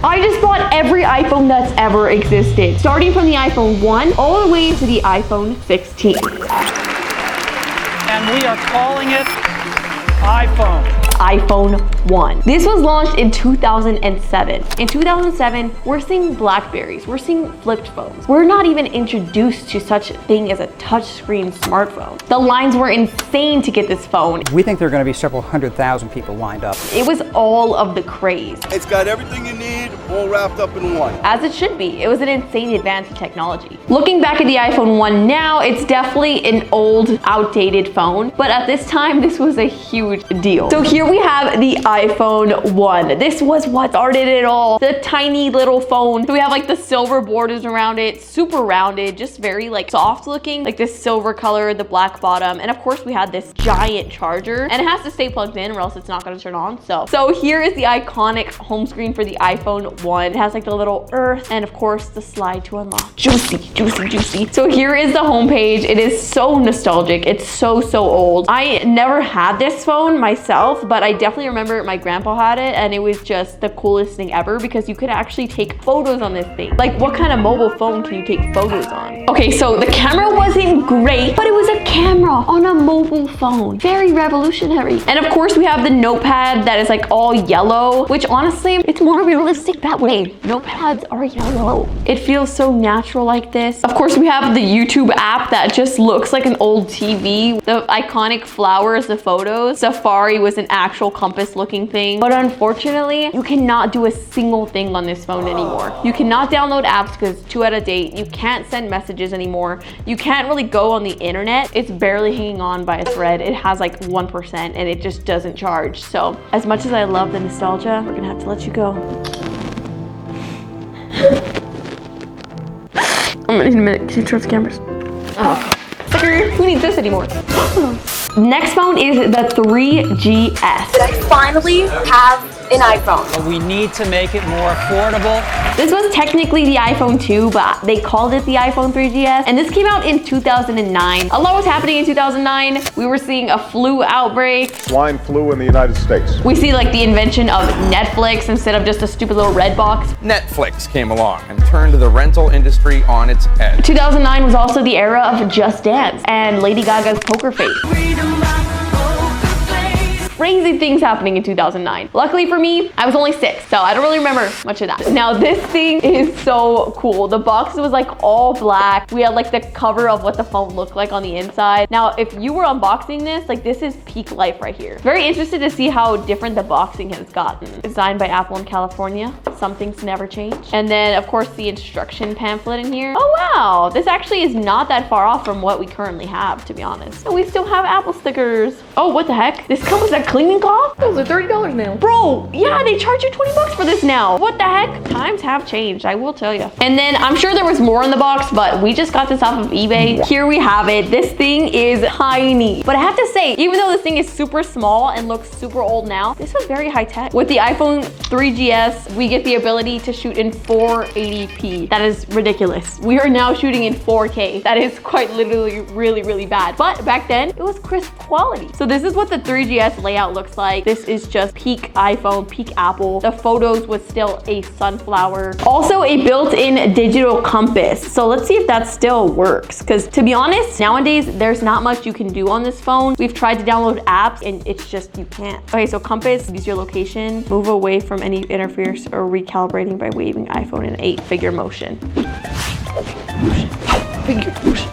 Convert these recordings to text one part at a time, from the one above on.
I just bought every iPhone that's ever existed, starting from the iPhone 1 all the way to the iPhone 16. And we are calling it iPhone. iPhone 1. This was launched in 2007. In 2007, we're seeing Blackberries, we're seeing flipped phones. We're not even introduced to such a thing as a touchscreen smartphone. The lines were insane to get this phone. We think there are going to be several 100,000 people lined up. It was all of the craze. It's got everything you need, all wrapped up in one. As it should be. It was an insane advance in technology. Looking back at the iPhone 1 now, it's definitely an old, outdated phone, but at this time, this was a huge deal. So here we have the iPhone 1. This was what started it all. The tiny little phone. So we have like the silver borders around it, super rounded, just very like soft looking, like this silver color, the black bottom. And of course we had this giant charger, and it has to stay plugged in or else it's not gonna turn on. So here is the iconic home screen for the iPhone 1. It has like the little earth and of course the slide to unlock. Juicy, juicy, juicy. So here is the homepage. It is so nostalgic. It's so old. I never had this phone myself, but I definitely remember my grandpa had it, and it was just the coolest thing ever because you could actually take photos on this thing. Like, what kind of mobile phone can you take photos on? Okay, so the camera wasn't great, but it was a camera on a mobile phone. Very revolutionary. And of course we have the notepad that is like all yellow, which honestly, it's more realistic that way. Notepads are yellow. It feels so natural like this. Of course we have the YouTube app that just looks like an old TV. The iconic flowers, the photos. Safari was an actual compass looking thing, but unfortunately you cannot do a single thing on this phone anymore. You cannot download apps because it's too out of date. You can't send messages anymore. You can't really go on the internet. It's barely hanging on by a thread. It has like 1% and it just doesn't charge. So as much as I love the nostalgia, we're gonna have to let you go. I'm gonna need a minute. Can you turn off the cameras? Oh. Sucker, who needs this anymore? Next phone is the 3GS. I finally have an iPhone. We need to make it more affordable. This was technically the iPhone 2, but they called it the iPhone 3GS. And this came out in 2009. A lot was happening in 2009. We were seeing a flu outbreak. Swine flu in the United States. We see like the invention of Netflix instead of just a stupid little red box. Netflix came along and turned the rental industry on its head. 2009 was also the era of Just Dance and Lady Gaga's Poker Face. Crazy things happening in 2009. Luckily for me, I was only 6, so I don't really remember much of that. Now this thing is so cool. The box was like all black. We had like the cover of what the phone looked like on the inside. Now, if you were unboxing this, like this is peak life right here. Very interested to see how different the boxing has gotten. Designed by Apple in California. Some things never change. And then of course the instruction pamphlet in here. Oh wow, this actually is not that far off from what we currently have, to be honest. And we still have Apple stickers. Oh, what the heck? This comes with a cleaning cloth? Those are $30 now. Bro, yeah, they charge you 20 bucks for this now. What the heck? Times have changed, I will tell you. And then I'm sure there was more in the box, but we just got this off of eBay. Here we have it. This thing is tiny. But I have to say, even though this thing is super small and looks super old now, this was very high tech. With the iPhone 3GS, we get the ability to shoot in 480p. That is ridiculous. We are now shooting in 4K. That is quite literally really bad. But back then, it was crisp quality. So this is what the 3GS layout looks like. This is just peak iPhone, peak Apple. The photos was still a sunflower. Also a built-in digital compass. So let's see if that still works. Because to be honest, nowadays, there's not much you can do on this phone. We've tried to download apps and it's just, you can't. Okay, so compass, use your location, move away from any interference or recalibrating by waving iPhone in 8-figure motion. Figure motion.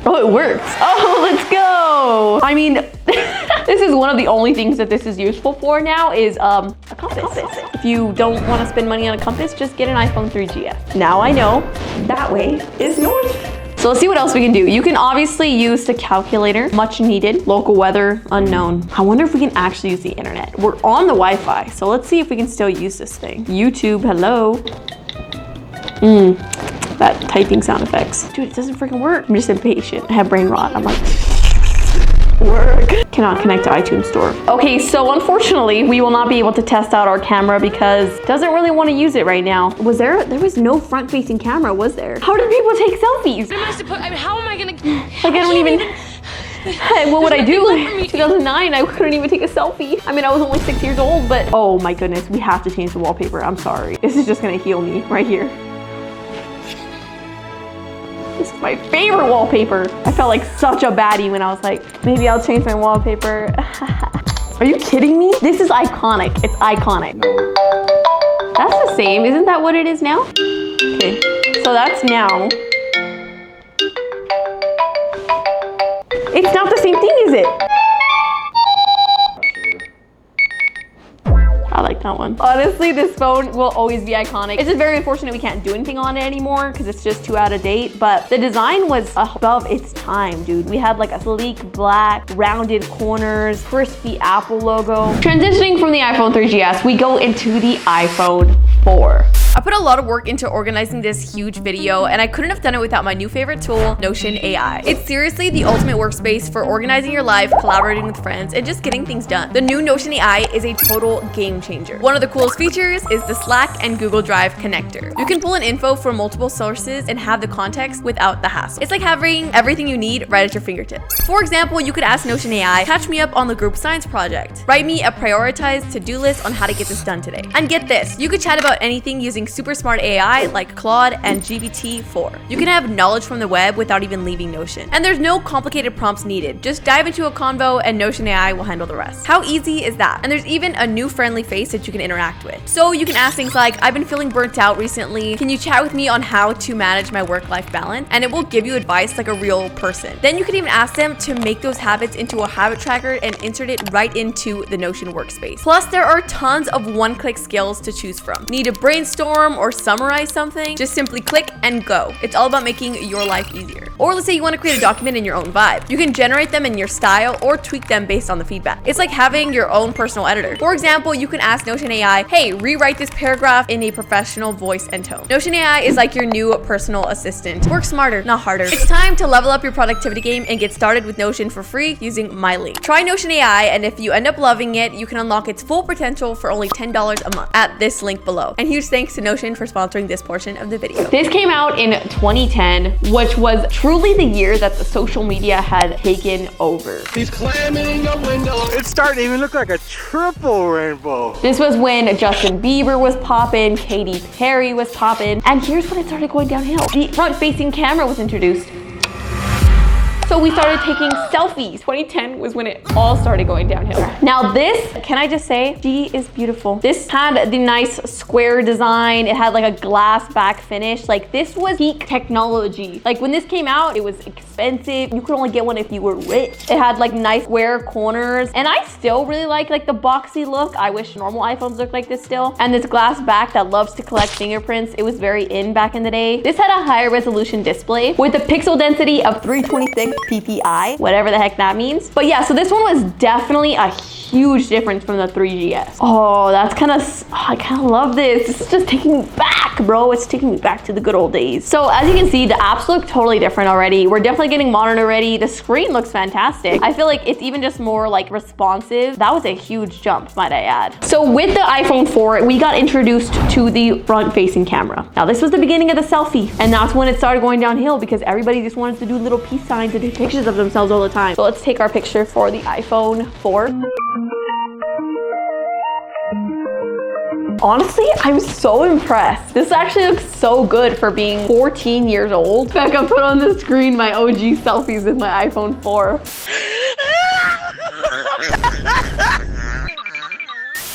Oh, it works. Oh, let's go. I mean, this is one of the only things that this is useful for now is a compass. If you don't want to spend money on a compass, just get an iPhone 3GS. Now I know that way is north. So let's see what else we can do. You can obviously use the calculator, much needed. Local weather, unknown. I wonder if we can actually use the internet. We're on the Wi-Fi, so let's see if we can still use this thing. YouTube, hello. That typing sound effects. Dude, it doesn't freaking work. I'm just impatient. I have brain rot. I'm like, work. Cannot connect to iTunes Store. Okay, so unfortunately, we will not be able to test out our camera because it doesn't really want to use it right now. There was no front-facing camera, was there? How did people take selfies? What am I supposed, I mean, how am I gonna, Like, I don't even And what would I do? 2009, I couldn't even take a selfie. I mean, I was only 6 years old, but oh my goodness, we have to change the wallpaper. I'm sorry. This is just gonna heal me right here. This is my favorite wallpaper. I felt like such a baddie when I was like, maybe I'll change my wallpaper. Are you kidding me? This is iconic. It's iconic. That's the same. Isn't that what it is now? Okay, so that's now. It's not the same thing, is it? I like that one. Honestly, this phone will always be iconic. It's just very unfortunate we can't do anything on it anymore because it's just too out of date, but the design was above its time, dude. We had like a sleek black, rounded corners, crispy Apple logo. Transitioning from the iPhone 3GS, we go into the iPhone 4. I put a lot of work into organizing this huge video, and I couldn't have done it without my new favorite tool, Notion AI. It's seriously the ultimate workspace for organizing your life, collaborating with friends, and just getting things done. The new Notion AI is a total game changer. One of the coolest features is the Slack and Google Drive connector. You can pull in info from multiple sources and have the context without the hassle. It's like having everything you need right at your fingertips. For example, you could ask Notion AI, catch me up on the group science project. Write me a prioritized to-do list on how to get this done today. And get this, you could chat about anything using super smart AI like Claude and GPT-4. You can have knowledge from the web without even leaving Notion. And there's no complicated prompts needed. Just dive into a convo and Notion AI will handle the rest. How easy is that? And there's even a new friendly face that you can interact with. So you can ask things like, I've been feeling burnt out recently. Can you chat with me on how to manage my work-life balance? And it will give you advice like a real person. Then you can even ask them to make those habits into a habit tracker and insert it right into the Notion workspace. Plus, there are tons of one-click skills to choose from. Need to brainstorm or summarize something? Just simply click and go. It's all about making your life easier. Or let's say you want to create a document in your own vibe. You can generate them in your style or tweak them based on the feedback. It's like having your own personal editor. For example, you can ask Notion AI, hey, rewrite this paragraph in a professional voice and tone. Notion AI is like your new personal assistant. Work smarter, not harder. It's time to level up your productivity game and get started with Notion for free using my link. Try Notion AI, and if you end up loving it, you can unlock its full potential for only $10 a month at this link below. And huge thanks to Notion for sponsoring this portion of the video. This came out in 2010, which was truly the year that the social media had taken over. He's climbing a window. It's starting to even look like a triple rainbow. This was when Justin Bieber was poppin', Katy Perry was poppin', and here's when it started going downhill. The front-facing camera was introduced. So we started taking selfies. 2010 was when it all started going downhill. Now this, can I just say, she is beautiful. This had the nice square design. It had like a glass back finish. Like this was peak technology. Like when this came out, it was expensive. You could only get one if you were rich. It had like nice square corners. And I still really like the boxy look. I wish normal iPhones looked like this still. And this glass back that loves to collect fingerprints. It was very in back in the day. This had a higher resolution display with a pixel density of 326 PPI, whatever the heck that means. But yeah, so this one was definitely a huge difference from the 3GS. Oh, that's I kind of love this. This is just taking me back, bro. It's taking me back to the good old days. So as you can see, the apps look totally different already. We're definitely getting modern already. The screen looks fantastic. I feel like it's even just more like responsive. That was a huge jump, might I add. So with the iPhone 4, we got introduced to the front-facing camera. Now this was the beginning of the selfie, and that's when it started going downhill because everybody just wanted to do little peace signs and take pictures of themselves all the time. So let's take our picture for the iPhone 4. Honestly, I'm so impressed. This actually looks so good for being 14 years old. Becca put on the screen my OG selfies with my iPhone 4.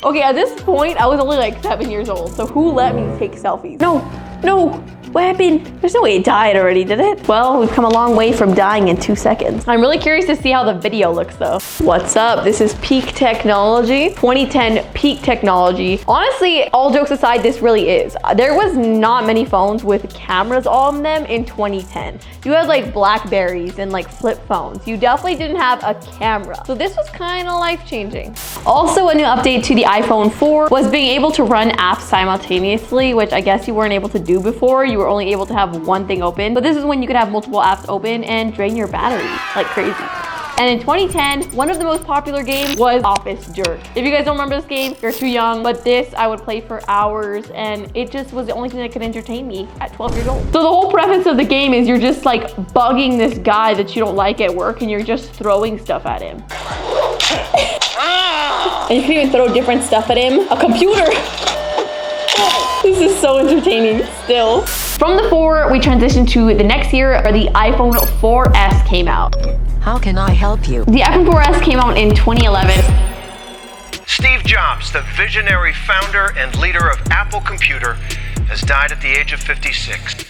Okay, at this point, I was only like 7 years old. So who let me take selfies? No, what happened? There's no way it died already, did it? Well, we've come a long way from dying in 2 seconds. I'm really curious to see how the video looks though. What's up? This is peak technology. 2010 peak technology. Honestly, all jokes aside, this really is. There was not many phones with cameras on them in 2010. You had like Blackberries and like flip phones. You definitely didn't have a camera. So this was kind of life-changing. Also, a new update to the iPhone 4 was being able to run apps simultaneously, which I guess you weren't able to do before. You were only able to have one thing open, but this is when you could have multiple apps open and drain your battery like crazy. And in 2010, one of the most popular games was Office Jerk. If you guys don't remember this game, you're too young, but this I would play for hours, and it just was the only thing that could entertain me at 12 years old. So the whole premise of the game is you're just like bugging this guy that you don't like at work, and you're just throwing stuff at him. And you can even throw different stuff at him. A computer. This is so entertaining still. From the 4, we transitioned to the next year, where the iPhone 4S came out. How can I help you? The iPhone 4S came out in 2011. Steve Jobs, the visionary founder and leader of Apple Computer, has died at the age of 56.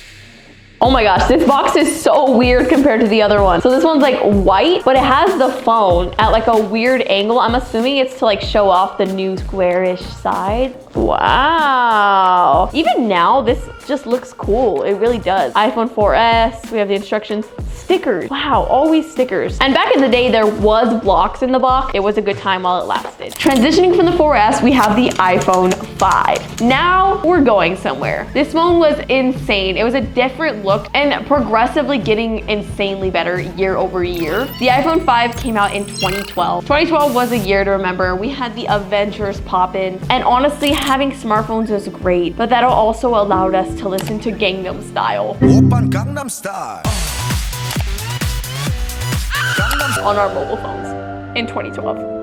Oh my gosh, this box is so weird compared to the other one. So this one's like white, but it has the phone at like a weird angle. I'm assuming it's to like show off the new squarish side. Wow. Even now, this just looks cool. It really does. iPhone 4S, we have the instructions, stickers. Wow, always stickers. And back in the day, there was blocks in the box. It was a good time while it lasted. Transitioning from the 4S, we have the iPhone 5. Now we're going somewhere. This phone was insane. It was a different look and progressively getting insanely better year over year. The iPhone 5 came out in 2012. 2012 was a year to remember. We had the Avengers pop in, and honestly, having smartphones was great, but that also allowed us to listen to Gangnam Style on our mobile phones in 2012.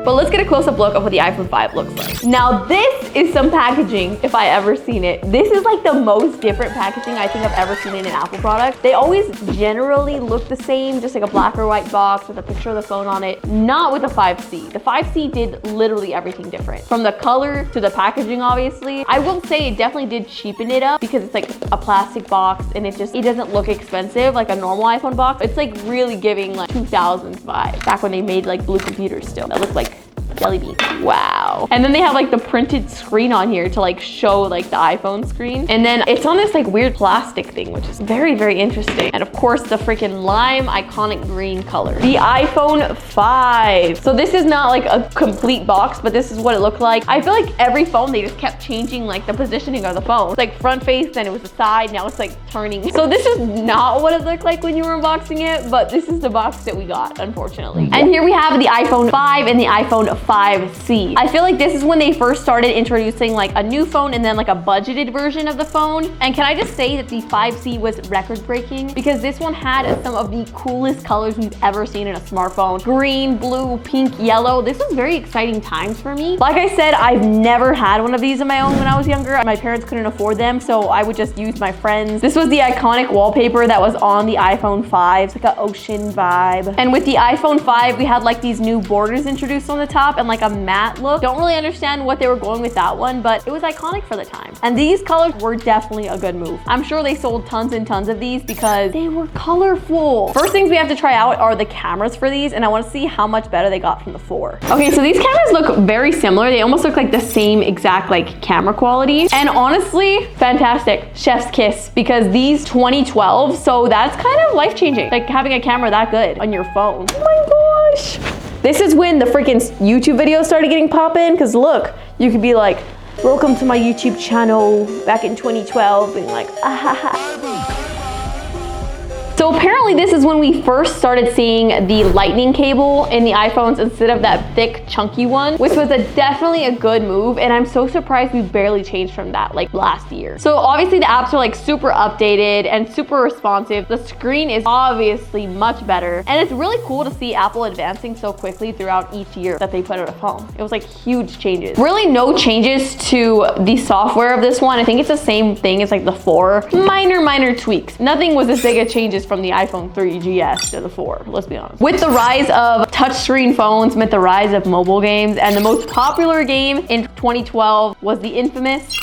But let's get a close-up look of what the iPhone 5 looks like. Now this is some packaging, if I ever seen it. This is like the most different packaging I think I've ever seen in an Apple product. They always generally look the same, just like a black or white box with a picture of the phone on it. Not with the 5C. The 5C did literally everything different. From the color to the packaging, obviously. I will say it definitely did cheapen it up because it's like a plastic box and it doesn't look expensive like a normal iPhone box. It's like really giving like 2000s vibe. Back when they made like blue computers still. That looked like jelly beans. Wow. And then they have like the printed screen on here to like show like the iPhone screen. And then it's on this like weird plastic thing, which is very, very interesting. And of course the freaking lime iconic green color. The iPhone 5. So this is not like a complete box, but this is what it looked like. I feel like every phone, they just kept changing like the positioning of the phone. It's like front face, then it was the side, now it's like turning. So this is not what it looked like when you were unboxing it, but this is the box that we got, unfortunately. And here we have the iPhone 5 and the iPhone 5C. I feel like this is when they first started introducing like a new phone and then like a budgeted version of the phone. And can I just say that the 5C was record breaking because this one had some of the coolest colors we've ever seen in a smartphone. Green, blue, pink, yellow. This was very exciting times for me. Like I said, I've never had one of these on my own when I was younger. My parents couldn't afford them, so I would just use my friends. This was the iconic wallpaper that was on the iPhone 5. It's like an ocean vibe. And with the iPhone 5, we had like these new borders introduced on the top and like a matte look. Don't really understand what they were going with that one, but it was iconic for the time. And these colors were definitely a good move. I'm sure they sold tons and tons of these because they were colorful. First things we have to try out are the cameras for these, and I want to see how much better they got from the 4. Okay, so these cameras look very similar. They almost look like the same exact like camera quality. And honestly, fantastic. Chef's kiss, because these 2012, so that's kind of life-changing. Like having a camera that good on your phone. Oh my gosh. This is when the freaking YouTube videos started getting poppin', because look, you could be like, welcome to my YouTube channel back in 2012, and like, ah ha ha. So apparently this is when we first started seeing the lightning cable in the iPhones instead of that thick, chunky one, which was definitely a good move. And I'm so surprised we barely changed from that like last year. So obviously the apps are like super updated and super responsive. The screen is obviously much better. And it's really cool to see Apple advancing so quickly throughout each year that they put out a phone. It was like huge changes. Really no changes to the software of this one. I think it's the same thing as like the 4. Minor tweaks. Nothing was as big a changes from the iPhone 3GS to the 4, let's be honest. With the rise of touchscreen phones, met the rise of mobile games, and the most popular game in 2012 was the infamous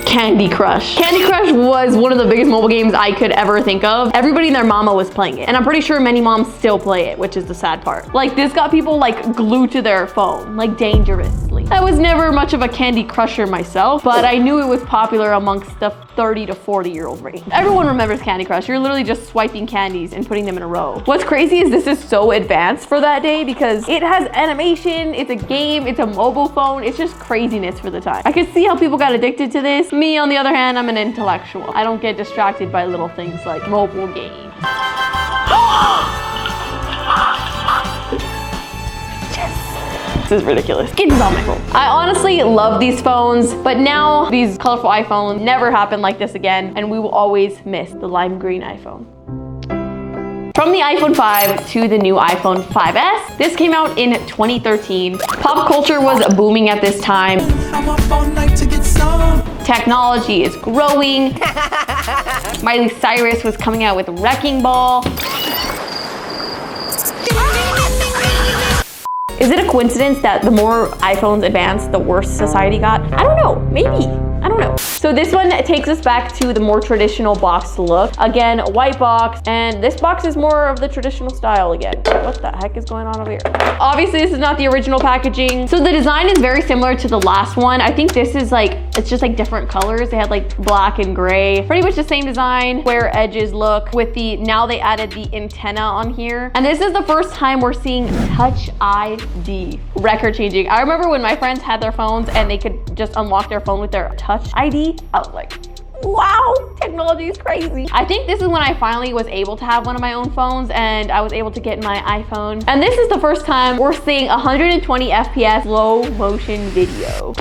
Candy Crush. Candy Crush was one of the biggest mobile games I could ever think of. Everybody and their mama was playing it. And I'm pretty sure many moms still play it, which is the sad part. Like this got people like glued to their phone, like dangerously. I was never much of a Candy Crusher myself, but I knew it was popular amongst the 30 to 40-year-old range. Everyone remembers Candy Crush. You're literally just swiping candies and putting them in a row. What's crazy is this is so advanced for that day because it has animation, it's a game, it's a mobile phone. It's just craziness for the time. I can see how people got addicted to this. Me, on the other hand, I'm an intellectual. I don't get distracted by little things like mobile games. This is ridiculous. Get this on my phone. I honestly love these phones, but now these colorful iPhones never happen like this again, and we will always miss the lime green iPhone. From the iPhone 5 to the new iPhone 5S, this came out in 2013. Pop culture was booming at this time. Technology is growing. Miley Cyrus was coming out with Wrecking Ball. Is it a coincidence that the more iPhones advanced, the worse society got? I don't know, maybe. I don't know. So this one takes us back to the more traditional boxed look. Again, a white box, and this box is more of the traditional style again. What the heck is going on over here? Obviously, this is not the original packaging. So the design is very similar to the last one. I think this is like, it's just like different colors. They had like black and gray, pretty much the same design, square edges look with the, now they added the antenna on here. And this is the first time we're seeing Touch ID, record changing. I remember when my friends had their phones and they could just unlock their phone with their Touch ID. I was like, wow, technology is crazy. I think this is when I finally was able to have one of my own phones and I was able to get my iPhone. And this is the first time we're seeing 120 FPS slow motion video.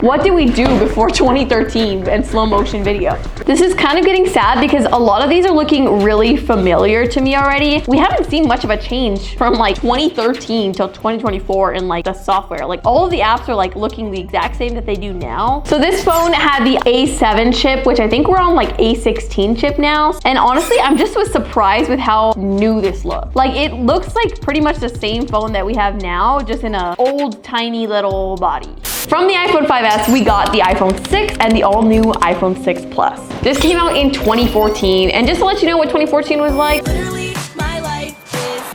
What did we do before 2013 and slow motion video? This is kind of getting sad because a lot of these are looking really familiar to me already. We haven't seen much of a change from like 2013 till 2024 in like the software. Like all of the apps are like looking the exact same that they do now. So this phone had the A7 chip, which I think we're on like A16 chip now. And honestly, I'm just was surprised with how new this looked. Like it looks like pretty much the same phone that we have now, just in an old tiny little body. From the iPhone 5S, we got the iPhone 6 and the all-new iPhone 6 Plus. This came out in 2014, and just to let you know what 2014 was like,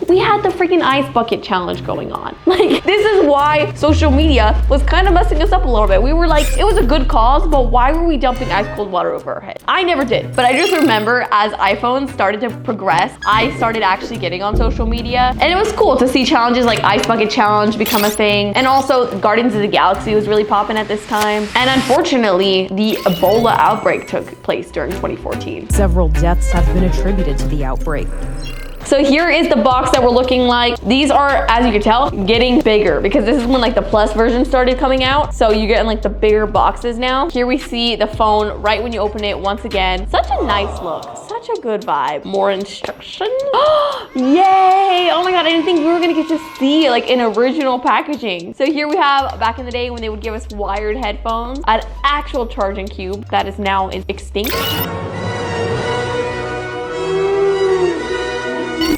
we had the freaking ice bucket challenge going on. Like, this is why social media was kind of messing us up a little bit. We were like, it was a good cause, but why were we dumping ice cold water over our head? I never did, but I just remember as iPhones started to progress, I started actually getting on social media, and it was cool to see challenges like ice bucket challenge become a thing, and also Guardians of the Galaxy was really popping at this time. And unfortunately, the Ebola outbreak took place during 2014. Several deaths have been attributed to the outbreak. So here is the box that we're looking like. These are, as you can tell, getting bigger because this is when like the Plus version started coming out. So you get in like the bigger boxes now. Here we see the phone right when you open it once again. Such a nice look, such a good vibe. More instructions. Yay! Oh my God, I didn't think we were gonna get to see like an original packaging. So here we have back in the day when they would give us wired headphones, an actual charging cube that is now extinct.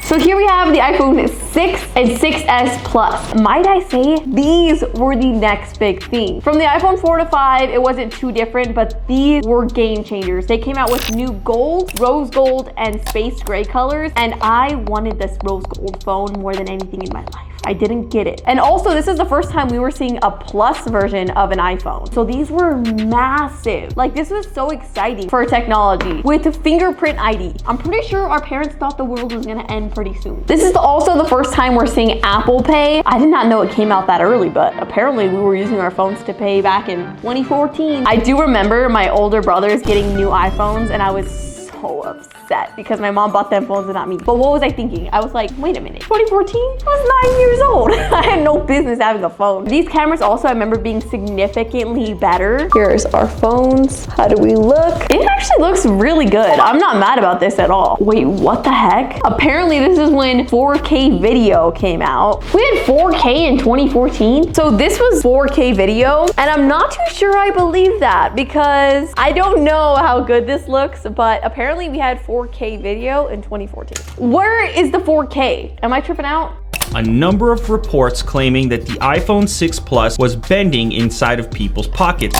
So here we have the iPhone 6 and 6S Plus. Might I say, these were the next big thing. From the iPhone 4 to 5, it wasn't too different, but these were game changers. They came out with new gold, rose gold, and space gray colors, and I wanted this rose gold phone more than anything in my life. I didn't get it. And also, this is the first time we were seeing a Plus version of an iPhone. So these were massive. Like, this was so exciting for technology with fingerprint ID. I'm pretty sure our parents thought the world was gonna end pretty soon. This is also the first time we're seeing Apple Pay. I did not know it came out that early, but apparently we were using our phones to pay back in 2014. I do remember my older brothers getting new iPhones, and I was so upset because my mom bought them phones and not me. But what was I thinking? I was like, wait a minute, 2014? I was 9 years old. I had no business having a phone. These cameras also, I remember being significantly better. Here's our phones. How do we look? It actually looks really good. I'm not mad about this at all. Wait, what the heck? Apparently this is when 4K video came out. We had 4K in 2014. So this was 4K video, and I'm not too sure I believe that because I don't know how good this looks, but apparently we had 4K video in 2014. Where is the 4K? Am I tripping out? A number of reports claiming that the iPhone 6 Plus was bending inside of people's pockets.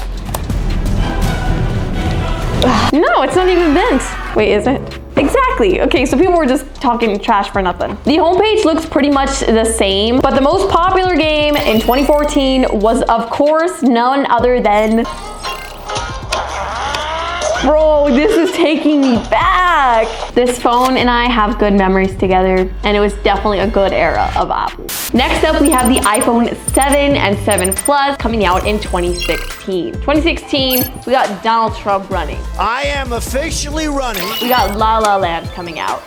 No, it's not even bent. Wait, is it? Exactly. Okay, so people were just talking trash for nothing. The homepage looks pretty much the same, but the most popular game in 2014 was, of course, none other than... Bro, this is taking me back. This phone and I have good memories together, and it was definitely a good era of Apple. Next up, we have the iPhone 7 and 7 Plus coming out in 2016. 2016, we got Donald Trump running. I am officially running. We got La La Land coming out.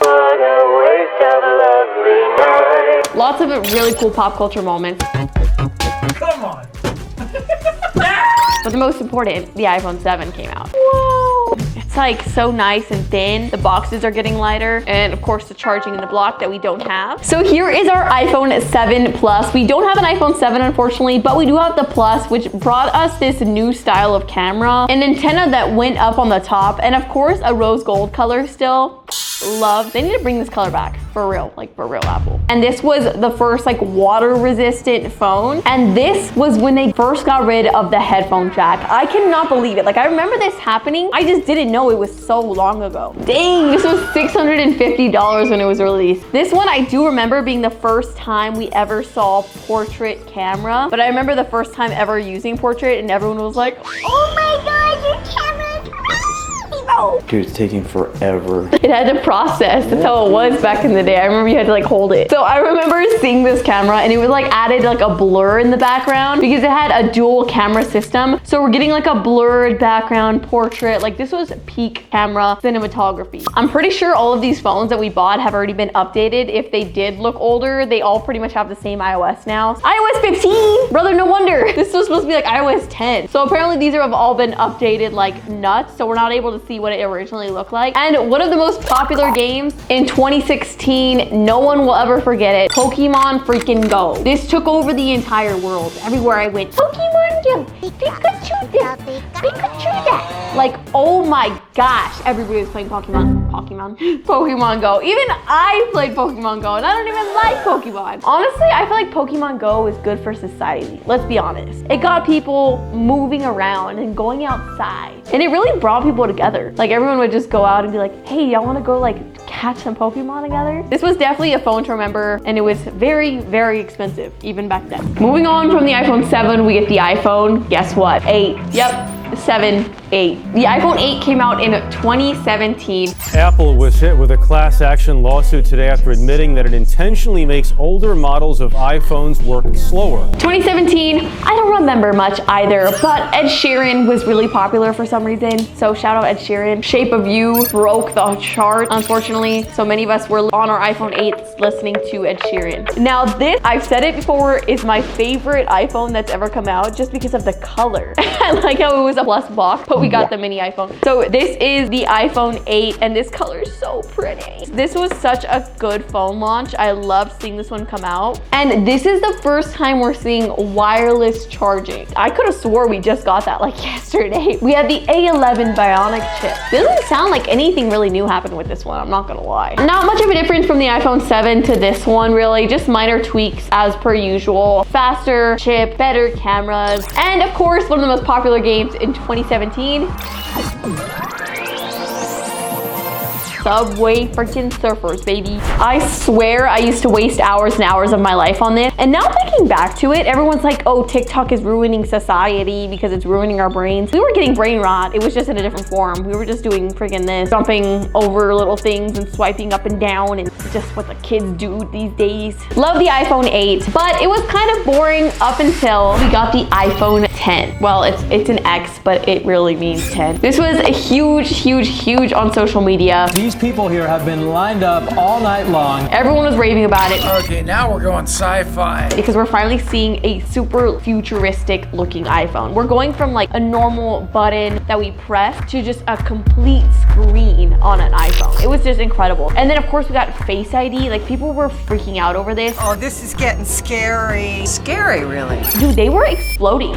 Lots of really cool pop culture moments. But the most important, the iPhone 7 came out. Whoa! It's like so nice and thin. The boxes are getting lighter. And of course the charging in the block that we don't have. So here is our iPhone 7 Plus. We don't have an iPhone 7 unfortunately, but we do have the Plus, which brought us this new style of camera. An antenna that went up on the top. And of course a rose gold color still. Love. They need to bring this color back. For real, like for real, Apple. And this was the first like water resistant phone. And this was when they first got rid of the headphone jack. I cannot believe it. Like I remember this happening. I just didn't know it was so long ago. Dang, this was $650 when it was released. This one I do remember being the first time we ever saw portrait camera. But I remember the first time ever using portrait and everyone was like, oh my God, your camera is crazy. Dude, it's taking forever. It had to process. That's how it was back in the day. I remember you had to like hold it. So I remember seeing this camera and it was like added like a blur in the background because it had a dual camera system. So we're getting like a blurred background portrait. Like this was peak camera cinematography. I'm pretty sure all of these phones that we bought have already been updated. If they did look older, they all pretty much have the same iOS now. iOS 15! Brother, no wonder. This was supposed to be like iOS 10. So apparently these have all been updated like nuts. So we're not able to see what it originally looked like. And one of the most popular games in 2016, no one will ever forget it, Pokemon freaking Go. This took over the entire world. Everywhere I went, Pokemon Go, Pikachu this, Pikachu that. Like, oh my gosh, everybody was playing Pokemon Go. Even I played Pokemon Go and I don't even like Pokemon. Honestly, I feel like Pokemon Go is good for society. Let's be honest. It got people moving around and going outside. And it really brought people together. Like everyone would just go out and be like, hey, y'all wanna go like catch some Pokemon together? This was definitely a phone to remember and it was very, very expensive even back then. Moving on from the iPhone 7, we get the iPhone, guess what? 8. Yep, 7, 8. The iPhone 8 came out in 2017. Apple was hit with a class action lawsuit today after admitting that it intentionally makes older models of iPhones work slower. 2017, I don't remember much either, but Ed Sheeran was really popular for some reason. So shout out Ed Sheeran. Shape of You broke the chart, unfortunately. So many of us were on our iPhone 8s listening to Ed Sheeran. Now this, I've said it before, is my favorite iPhone that's ever come out just because of the color. I like how it was a plus box, but we got the mini iPhone. So this is the iPhone 8 and this color is so pretty. This was such a good phone launch. I loved seeing this one come out. And this is the first time we're seeing wireless charging. I could have swore we just got that like yesterday. We had the A11 Bionic chip. Doesn't sound like anything really new happened with this one, I'm not gonna lie. Not much of a difference from the iPhone 7 to this one really, just minor tweaks as per usual. Faster chip, better cameras, and of course one of the most popular games in 2017. Subway freaking Surfers, baby. I swear I used to waste hours and hours of my life on this. And now thinking back to it, everyone's like, oh, TikTok is ruining society because it's ruining our brains. We were getting brain rot. It was just in a different form. We were just doing freaking this, jumping over little things and swiping up and down and just what the kids do these days. Love the iPhone 8, but it was kind of boring up until we got the iPhone 10. Well, it's an X, but it really means 10. This was a huge on social media. These people here have been lined up all night long. Everyone was raving about it. Okay, now we're going sci-fi. Because we're finally seeing a super futuristic looking iPhone. We're going from like a normal button that we press to just a complete screen on an iPhone. It was just incredible. And then of course we got Face ID. Like people were freaking out over this. Oh, this is getting scary. Scary, really. Dude, they were exploding.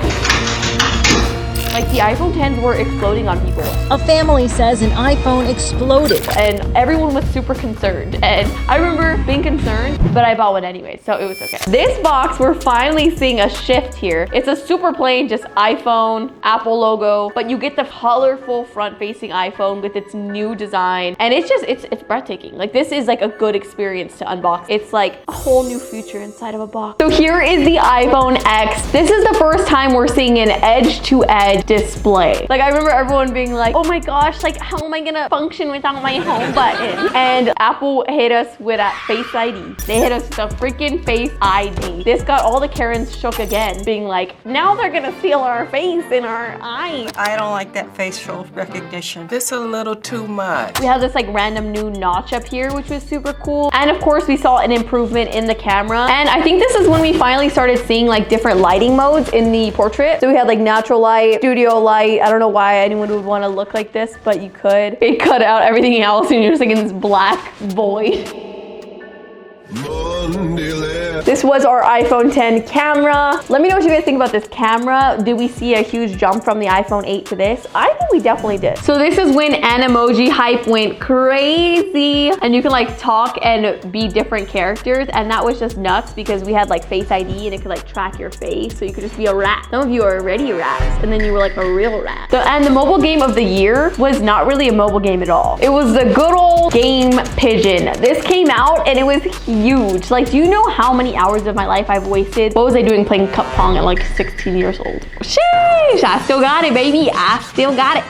Like the iPhone 10s were exploding on people. A family says an iPhone exploded. And everyone was super concerned. And I remember being concerned, but I bought one anyway, so it was okay. This box, we're finally seeing a shift here. It's a super plain, just iPhone, Apple logo, but you get the colorful front-facing iPhone with its new design. And it's just, it's breathtaking. Like this is like a good experience to unbox. It's like a whole new future inside of a box. So here is the iPhone X. This is the first time we're seeing an edge-to-edge display. Like I remember everyone being like, oh my gosh, like how am I gonna function without my home button? And Apple hit us with a Face ID. They hit us with a freaking Face ID. This got all the Karens shook again, being like, now they're gonna steal our face and our eye. I don't like that facial recognition. This is a little too much. We have this like random new notch up here, which was super cool. And of course we saw an improvement in the camera. And I think this is when we finally started seeing like different lighting modes in the portrait. So we had like natural light, studio light. I don't know why anyone would want to look like this, but you could. It cut out everything else and you're just like in this black void. This was our iPhone 10 camera. Let me know what you guys think about this camera. Did we see a huge jump from the iPhone 8 to this? I think we definitely did. So this is when Animoji hype went crazy and you can like talk and be different characters, and that was just nuts because we had like Face ID and it could like track your face, so you could just be a rat. Some of you are already rats and then you were like a real rat. And the mobile game of the year was not really a mobile game at all. It was the good old Game Pigeon. This came out and it was huge. Like, do you know how many hours of my life I've wasted? What was I doing playing cup pong at like 16 years old? Sheesh, I still got it, baby. I still got it.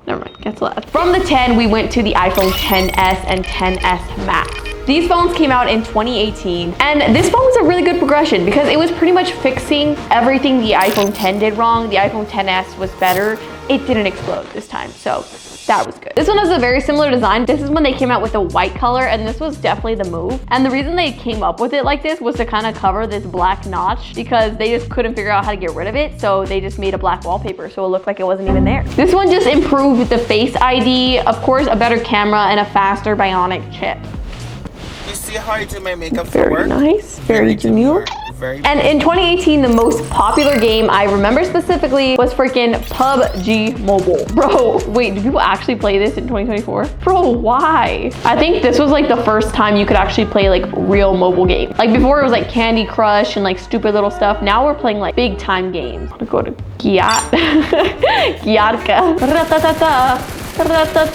Never mind, cancel that. From the 10, we went to the iPhone XS and XS Max. These phones came out in 2018, and this phone was a really good progression because it was pretty much fixing everything the iPhone 10 did wrong. The iPhone XS was better. It didn't explode this time, so that was good. This one has a very similar design. This is when they came out with a white color, and this was definitely the move. And the reason they came up with it like this was to kind of cover this black notch because they just couldn't figure out how to get rid of it. So they just made a black wallpaper so it looked like it wasn't even there. This one just improved with the Face ID, of course, a better camera and a faster bionic chip. You see how I do my makeup for Very work? nice, very demure. And in 2018, the most popular game I remember specifically was freaking PUBG Mobile. Bro, wait, do people actually play this in 2024? Bro, why? I think this was like the first time you could actually play like real mobile games. Like before it was like Candy Crush and like stupid little stuff. Now we're playing like big time games. I'm gonna go to Giarka.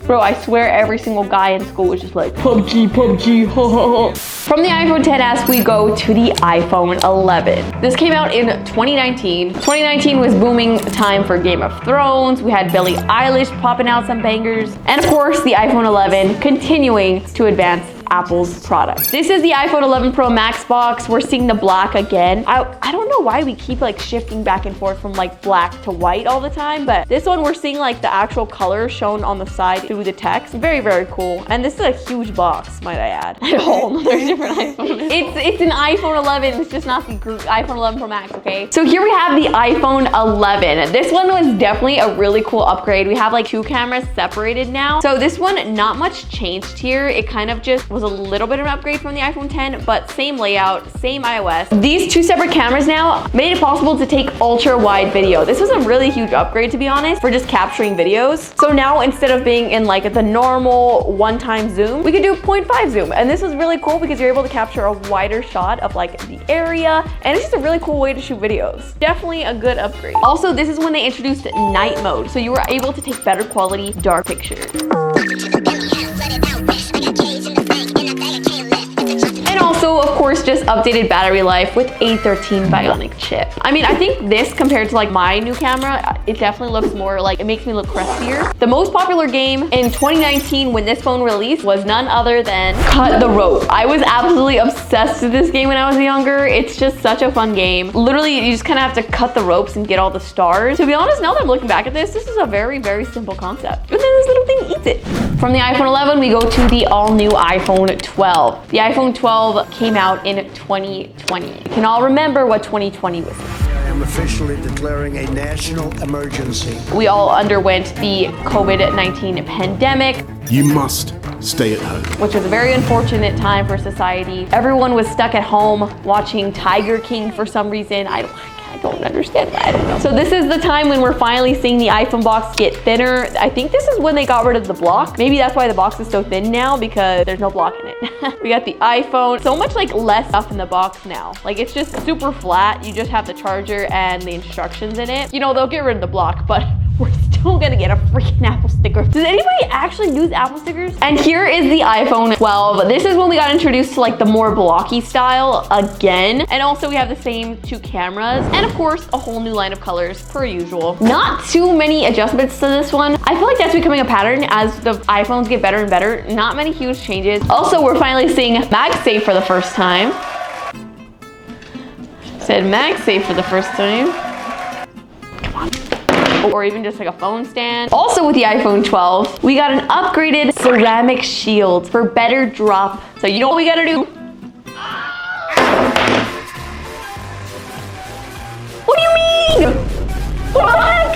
Bro, I swear every single guy in school was just like, PUBG, PUBG, ho ho ho. From the iPhone XS, we go to the iPhone 11. This came out in 2019. 2019 was booming time for Game of Thrones. We had Billie Eilish popping out some bangers. And of course, the iPhone 11 continuing to advance Apple's product. This is the iPhone 11 Pro Max box. We're seeing the black again. I don't know why we keep like shifting back and forth from like black to white all the time, but this one we're seeing like the actual color shown on the side through the text. Very, very cool. And this is a huge box, might I add. A whole other different iPhone. It's an iPhone 11. It's just not the iPhone 11 Pro Max, okay? So here we have the iPhone 11. This one was definitely a really cool upgrade. We have like two cameras separated now. So this one, not much changed here. It kind of just was a little bit of an upgrade from the iPhone 10, but same layout, same iOS. These two separate cameras now made it possible to take ultra wide video. This was a really huge upgrade, to be honest, for just capturing videos. So now instead of being in like the normal one-time zoom, we could do 0.5 zoom. And this is really cool because you're able to capture a wider shot of like the area. And it's just a really cool way to shoot videos. Definitely a good upgrade. Also, this is when they introduced night mode. So you were able to take better quality dark pictures. Also, of course, just updated battery life with A13 Bionic chip. I mean, I think this compared to like my new camera, it definitely looks more like, it makes me look crispier. The most popular game in 2019 when this phone released was none other than Cut the Rope. I was absolutely obsessed with this game when I was younger. It's just such a fun game. Literally, you just kind of have to cut the ropes and get all the stars. To be honest, now that I'm looking back at this is a very, very simple concept. And then this little thing eats it. From the iPhone 11, we go to the all-new iPhone 12. The iPhone 12 came out in 2020. You can all remember what 2020 was. I am officially declaring a national emergency. We all underwent the COVID-19 pandemic. You must stay at home. Which was a very unfortunate time for society. Everyone was stuck at home watching Tiger King for some reason. I don't understand why, I don't know. So this is the time when we're finally seeing the iPhone box get thinner. I think this is when they got rid of the block. Maybe that's why the box is so thin now, because there's no block in it. We got the iPhone. So much like less stuff in the box now. Like it's just super flat. You just have the charger and the instructions in it. You know, they'll get rid of the block, but we're still gonna get a freaking Apple sticker. Does anybody actually use Apple stickers? And here is the iPhone 12. This is when we got introduced to like the more blocky style again. And also we have the same 2 cameras. And of course, a whole new line of colors per usual. Not too many adjustments to this one. I feel like that's becoming a pattern as the iPhones get better and better. Not many huge changes. Also, we're finally seeing MagSafe for the first time. Said MagSafe for the first time. Come on. Or even just like a phone stand. Also with the iPhone 12, we got an upgraded ceramic shield for better drop. So you know what we gotta do? What do you mean? What the heck?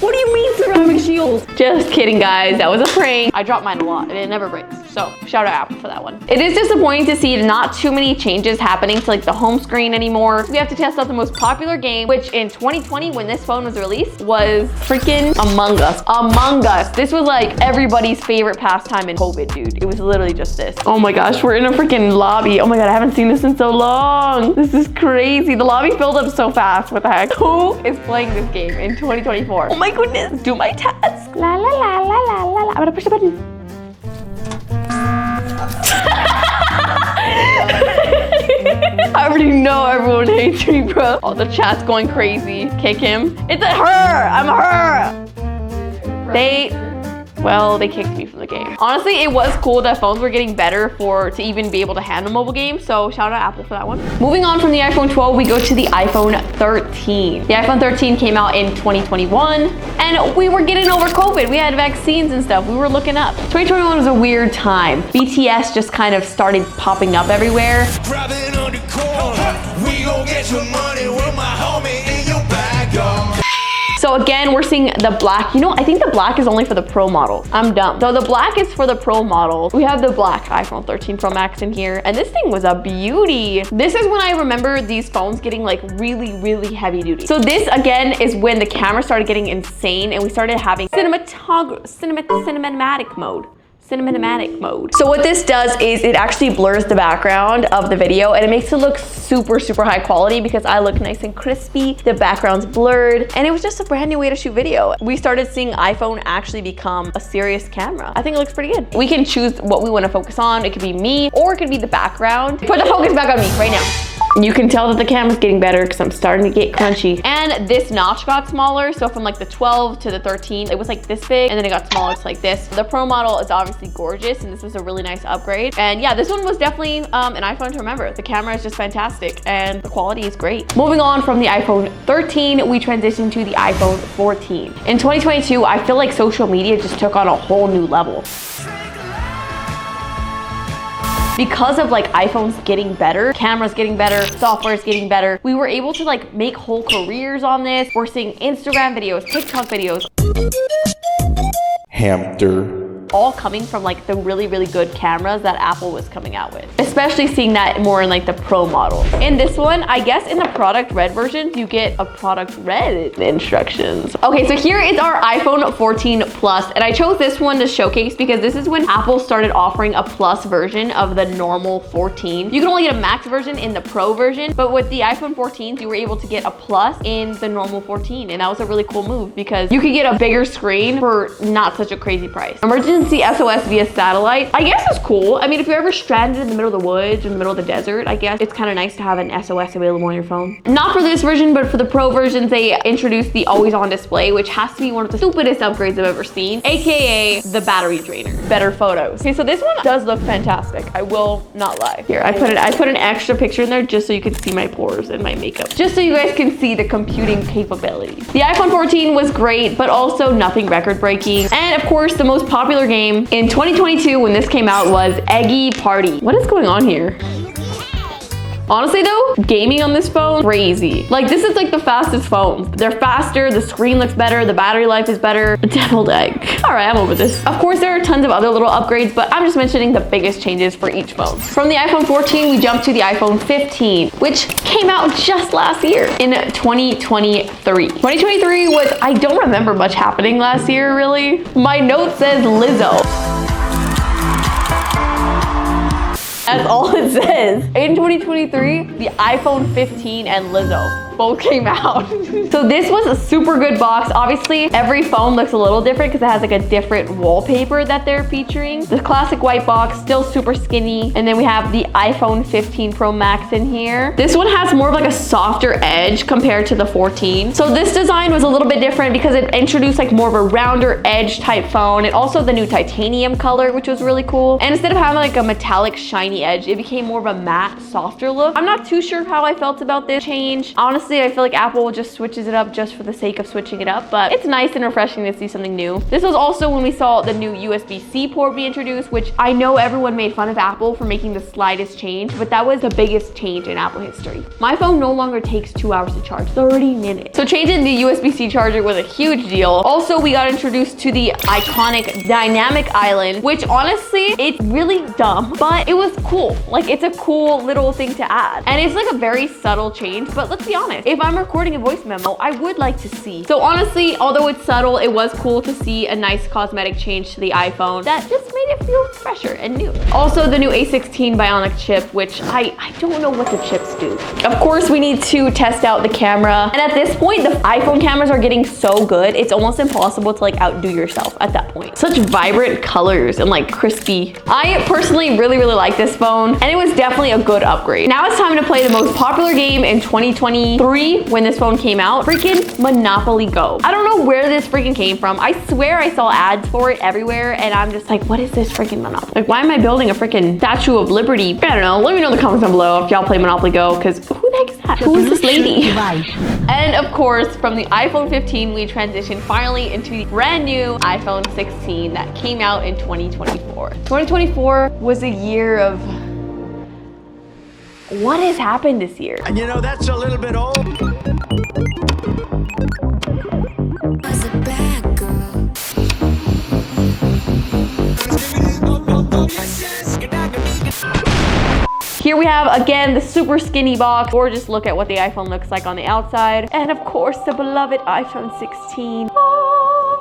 What do you mean ceramic shield? Just kidding, guys. That was a prank. I drop mine a lot and it never breaks. So shout out Apple for that one. It is disappointing to see not too many changes happening to like the home screen anymore. We have to test out the most popular game, which in 2020 when this phone was released was freaking Among Us. Among Us. This was like everybody's favorite pastime in COVID, dude. It was literally just this. Oh my gosh, we're in a freaking lobby. Oh my God, I haven't seen this in so long. This is crazy. The lobby filled up so fast. What the heck? Who is playing this game in 2024? Oh my goodness. Do my task. La la la la la la. I'm gonna push the button. I already know everyone hates me, bro. Oh, the chat's going crazy. Kick him. It's a her. I'm a her. They kicked me from the game. Honestly, it was cool that phones were getting better to even be able to handle mobile games. So shout out Apple for that one. Moving on from the iPhone 12, we go to the iPhone 13. The iPhone 13 came out in 2021 and we were getting over COVID. We had vaccines and stuff. We were looking up. 2021 was a weird time. BTS just kind of started popping up everywhere. So again, we're seeing the black. You know, I think the black is only for the Pro model. I'm dumb. So the black is for the Pro model. We have the black iPhone 13 Pro Max in here, and this thing was a beauty. This is when I remember these phones getting like really, really heavy duty. So this again is when the camera started getting insane and we started having cinematic mode. Cinematic mode. So what this does is it actually blurs the background of the video and it makes it look super, super high quality because I look nice and crispy. The background's blurred and it was just a brand new way to shoot video. We started seeing iPhone actually become a serious camera. I think it looks pretty good. We can choose what we want to focus on. It could be me or it could be the background. Put the focus back on me right now. You can tell that the camera's getting better because I'm starting to get crunchy. And this notch got smaller. So from like the 12 to the 13, it was like this big and then it got smaller to like this. The Pro model is obviously gorgeous and this was a really nice upgrade. And yeah, this one was definitely an iPhone to remember. The camera is just fantastic and the quality is great. Moving on from the iPhone 13, we transitioned to the iPhone 14. In 2022, I feel like social media just took on a whole new level. Because of like iPhones getting better, cameras getting better, software is getting better, we were able to like make whole careers on this. We're seeing Instagram videos, TikTok videos. Hamster. All coming from like the really, really good cameras that Apple was coming out with. Especially seeing that more in like the Pro model. In this one, I guess in the product red version, you get a product red instructions. Okay, so here is our iPhone 14 Plus. And I chose this one to showcase because this is when Apple started offering a Plus version of the normal 14. You can only get a Max version in the Pro version, but with the iPhone 14s, you were able to get a Plus in the normal 14. And that was a really cool move because you could get a bigger screen for not such a crazy price. Emergency SOS via satellite, I guess is cool. I mean, if you're ever stranded in the middle of the woods, in the middle of the desert, I guess it's kind of nice to have an SOS available on your phone. Not for this version, but for the Pro versions, they introduced the always on display, which has to be one of the stupidest upgrades I've ever seen, AKA the battery drainer. Better photos. Okay, so this one does look fantastic. I will not lie. Here, I put an extra picture in there just so you can see my pores and my makeup. Just so you guys can see the computing capabilities. The iPhone 14 was great, but also nothing record breaking. And of course, the most popular game in 2022 when this came out was Eggy Party. What is going on here? Honestly though, gaming on this phone, crazy. Like this is like the fastest phones. They're faster, the screen looks better, the battery life is better. Deviled egg. All right, I'm over this. Of course, there are tons of other little upgrades, but I'm just mentioning the biggest changes for each phone. From the iPhone 14, we jumped to the iPhone 15, which came out just last year in 2023. 2023 was, I don't remember much happening last year, really. My note says Lizzo. That's all it says. In 2023, the iPhone 15 and Lizzo. both came out. So this was a super good box. Obviously, every phone looks a little different because it has like a different wallpaper that they're featuring. The classic white box, still super skinny. And then we have the iPhone 15 Pro Max in here. This one has more of like a softer edge compared to the 14. So this design was a little bit different because it introduced like more of a rounder edge type phone, and also the new titanium color, which was really cool. And instead of having like a metallic shiny edge, it became more of a matte, softer look. I'm not too sure how I felt about this change. Honestly, I feel like Apple just switches it up just for the sake of switching it up, but it's nice and refreshing to see something new. This was also when we saw the new USB-C port be introduced, which I know everyone made fun of Apple for making the slightest change, but that was the biggest change in Apple history. My phone no longer takes 2 hours to charge, 30 minutes. So changing the USB-C charger was a huge deal. Also, we got introduced to the iconic dynamic island, which honestly, it's really dumb, but it was cool. Like, it's a cool little thing to add. And it's like a very subtle change, but let's be honest, if I'm recording a voice memo, I would like to see. So honestly, although it's subtle, it was cool to see a nice cosmetic change to the iPhone that just made it feel fresher and new. Also, the new A16 Bionic chip, which I don't know what the chips do. Of course, we need to test out the camera. And at this point, the iPhone cameras are getting so good, it's almost impossible to like outdo yourself at that point. Such vibrant colors and like crispy. I personally really like this phone, and it was definitely a good upgrade. Now it's time to play the most popular game in 2023 when this phone came out, freaking Monopoly Go. I don't know where this freaking came from. I swear I saw ads for it everywhere, and I'm just like, what is this freaking Monopoly? Like, why am I building a freaking Statue of Liberty? I don't know. Let me know in the comments down below if y'all play Monopoly Go, because who the heck is that? Who is this lady? And of course, from the iPhone 15, we transitioned finally into the brand new iPhone 16 that came out in 2024. 2024 was a year of... what has happened this year? And you know, that's a little bit old. Was a bad girl. Here we have, again, the super skinny box, or just look at what the iPhone looks like on the outside. And of course, the beloved iPhone 16.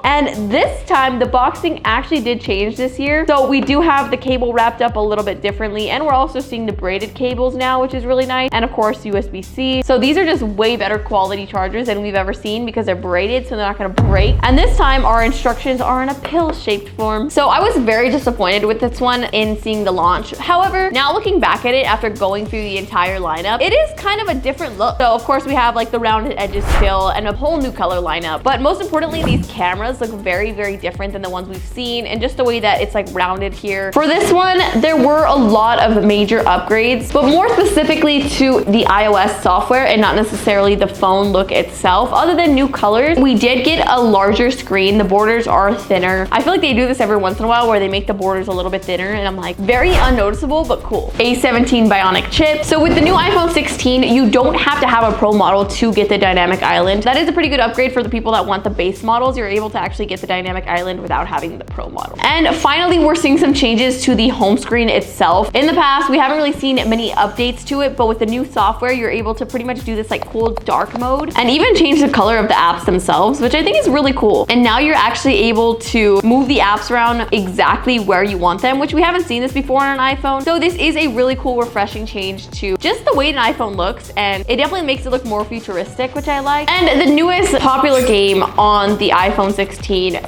And this time, the boxing actually did change this year. So we do have the cable wrapped up a little bit differently, and we're also seeing the braided cables now, which is really nice. And of course, USB-C. So these are just way better quality chargers than we've ever seen because they're braided, so they're not gonna break. And this time, our instructions are in a pill-shaped form. So I was very disappointed with this one in seeing the launch. However, now looking back at it after going through the entire lineup, it is kind of a different look. So of course, we have like the rounded edges still and a whole new color lineup. But most importantly, these cameras look very different than the ones we've seen, and just the way that it's like rounded here. For this one, there were a lot of major upgrades, but more specifically to the iOS software and not necessarily the phone look itself. Other than new colors, we did get a larger screen. The borders are thinner. I feel like they do this every once in a while where they make the borders a little bit thinner, and I'm like, very unnoticeable, but cool. A17 Bionic chip. So with the new iPhone 16, you don't have to have a Pro model to get the dynamic island. That is a pretty good upgrade for the people that want the base models. You're able to actually get the dynamic island without having the Pro model. And finally, we're seeing some changes to the home screen itself. In the past, we haven't really seen many updates to it, but with the new software, you're able to pretty much do this like cool dark mode and even change the color of the apps themselves, which I think is really cool. And now you're actually able to move the apps around exactly where you want them, which we haven't seen this before on an iPhone. So this is a really cool, refreshing change to just the way an iPhone looks, and it definitely makes it look more futuristic, which I like. And the newest popular game on the iPhone 16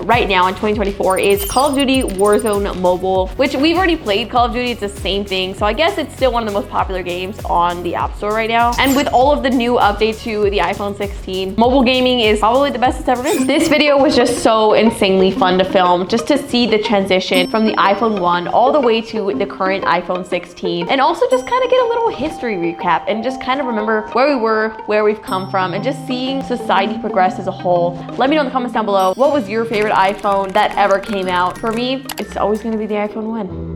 right now in 2024 is Call of Duty Warzone Mobile, which we've already played Call of Duty. It's the same thing. So I guess it's still one of the most popular games on the App Store right now. And with all of the new updates to the iPhone 16, mobile gaming is probably the best it's ever been. This video was just so insanely fun to film, just to see the transition from the iPhone 1 all the way to the current iPhone 16, and also just kind of get a little history recap and just kind of remember where we were, where we've come from, and just seeing society progress as a whole. Let me know in the comments down below, what was your favorite iPhone that ever came out? For me, it's always going to be the iPhone 1.